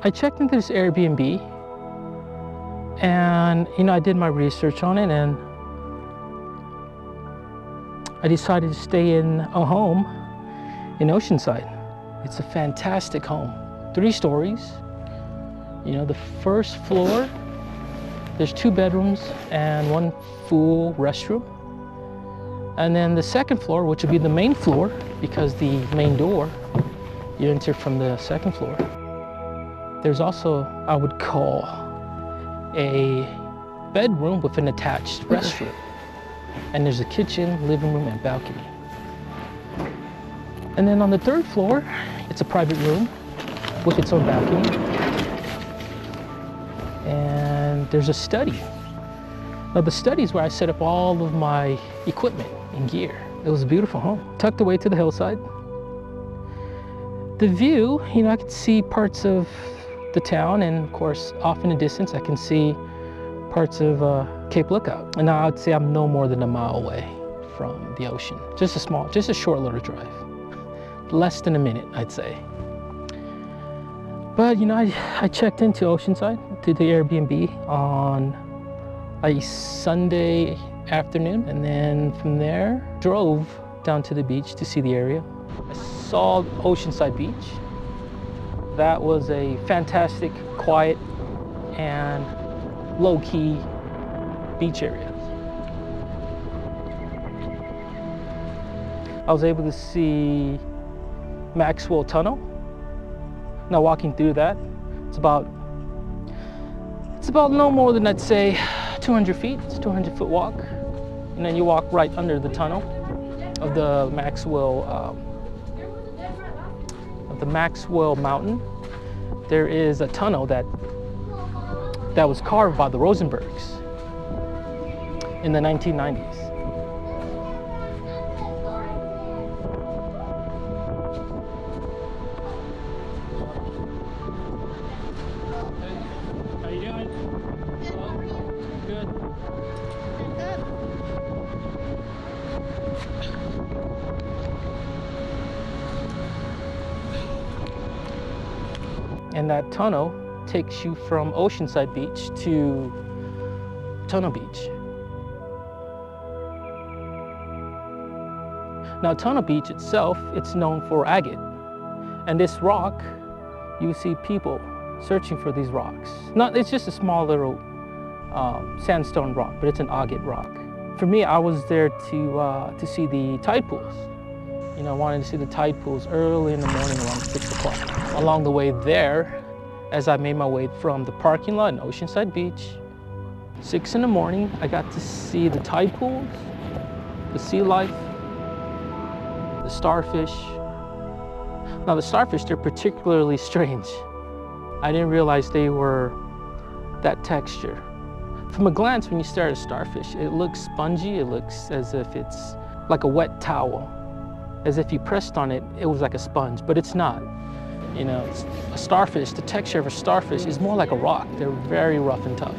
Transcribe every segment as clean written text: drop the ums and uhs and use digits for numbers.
I checked into this Airbnb and, I did my research on it, and I decided to stay in a home in Oceanside. It's a fantastic home. 3 stories. The first floor, there's 2 bedrooms and 1 full restroom. And then the second floor, which would be the main floor, because the main door, you enter from the second floor. There's also, I would call, a bedroom with an attached restroom. And there's a kitchen, living room, and balcony. And then on the 3rd floor, it's a private room with its own balcony. And there's a study. Now the study is where I set up all of my equipment and gear. It was a beautiful home, tucked away to the hillside. The view, I could see parts of the town, and of course, off in the distance, I can see parts of Cape Lookout. And now I'd say I'm no more than a mile away from the ocean. Just a short little drive. Less than a minute, I'd say. But I checked into Oceanside, to the Airbnb on a Sunday afternoon, and then from there, drove down to the beach to see the area. I saw Oceanside Beach. That was a fantastic, quiet, and low-key beach area. I was able to see Maxwell Tunnel. Now walking through that, it's about no more than, I'd say, 200 feet. It's a 200-foot walk. And then you walk right under the tunnel of the Maxwell Mountain. There is a tunnel that was carved by the Rosenbergs in the 1990s. How you doing? Good. And that tunnel takes you from Oceanside Beach to Tunnel Beach. Now Tunnel Beach itself, it's known for agate. And this rock, you see people searching for these rocks. It's just a small little sandstone rock, but it's an agate rock. For me, I was there to see the tide pools. I wanted to see the tide pools early in the morning around 6 o'clock. Along the way there, as I made my way from the parking lot in Oceanside Beach, 6 in the morning, I got to see the tide pools, the sea life, the starfish. Now the starfish, they're particularly strange. I didn't realize they were that texture. From a glance, when you stare at a starfish, it looks spongy. It looks as if it's like a wet towel. As if you pressed on it, it was like a sponge, but it's not. It's a starfish, the texture of a starfish is more like a rock. They're very rough and tough.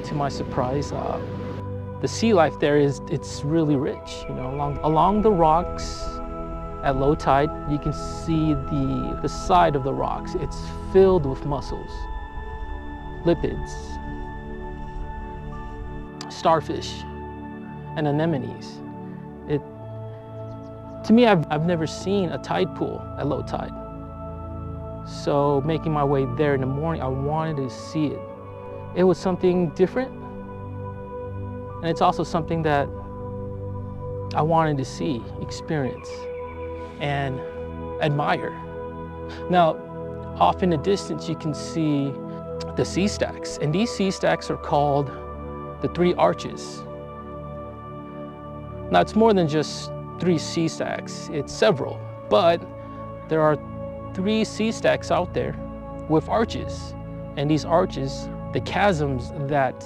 To my surprise, the sea life there it's really rich. Along the rocks at low tide, you can see the side of the rocks. It's filled with mussels, lipids, starfish, and anemones. To me, I've never seen a tide pool at low tide. So making my way there in the morning, I wanted to see it. It was something different. And it's also something that I wanted to see, experience, and admire. Now, off in the distance, you can see the sea stacks. And these sea stacks are called the 3 arches. Now, it's more than just 3 sea stacks, it's several, but there are 3 sea stacks out there with arches. And these arches, the chasms that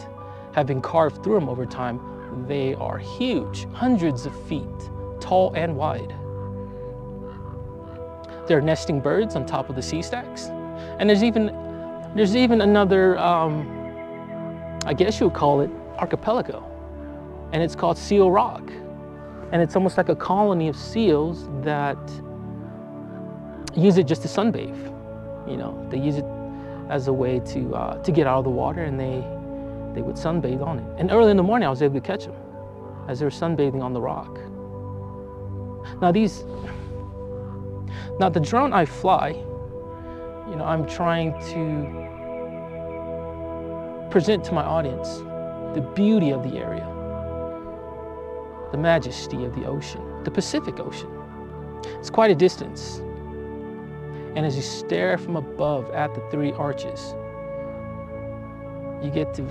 have been carved through them over time, they are huge, hundreds of feet tall and wide. There are nesting birds on top of the sea stacks. And there's even another, I guess you would call it archipelago. And it's called Seal Rock. And it's almost like a colony of seals that use it just to sunbathe. They use it as a way to get out of the water, and they would sunbathe on it. And early in the morning, I was able to catch them as they were sunbathing on the rock. Now the drone I fly, you know, I'm trying to present to my audience the beauty of the area, the majesty of the ocean, the Pacific Ocean. It's quite a distance. And as you stare from above at the three arches, you get to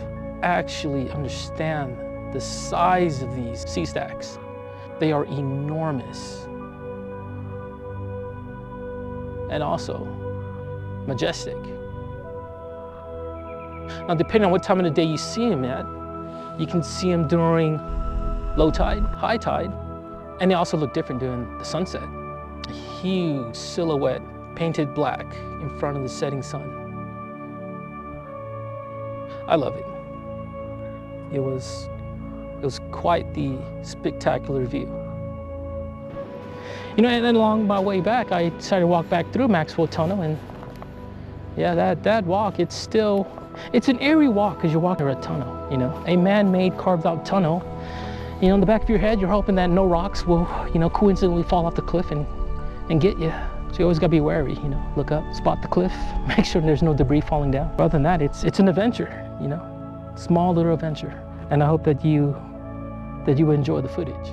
actually understand the size of these sea stacks. They are enormous and also majestic. Now, depending on what time of the day you see them at, you can see them during low tide, high tide, and they also look different during the sunset. A huge silhouette painted black in front of the setting sun. I love it. It was quite the spectacular view. You know, and then along my way back, I decided to walk back through Maxwell Tunnel, and yeah, that walk, it's an eerie walk because you're walking through a tunnel, you know, a man-made carved out tunnel. You know, in the back of your head, you're hoping that no rocks will, you know, coincidentally fall off the cliff and get you. So you always gotta be wary, you know, look up, spot the cliff, make sure there's no debris falling down. Other than that, it's an adventure, you know, small little adventure. And I hope that you enjoy the footage.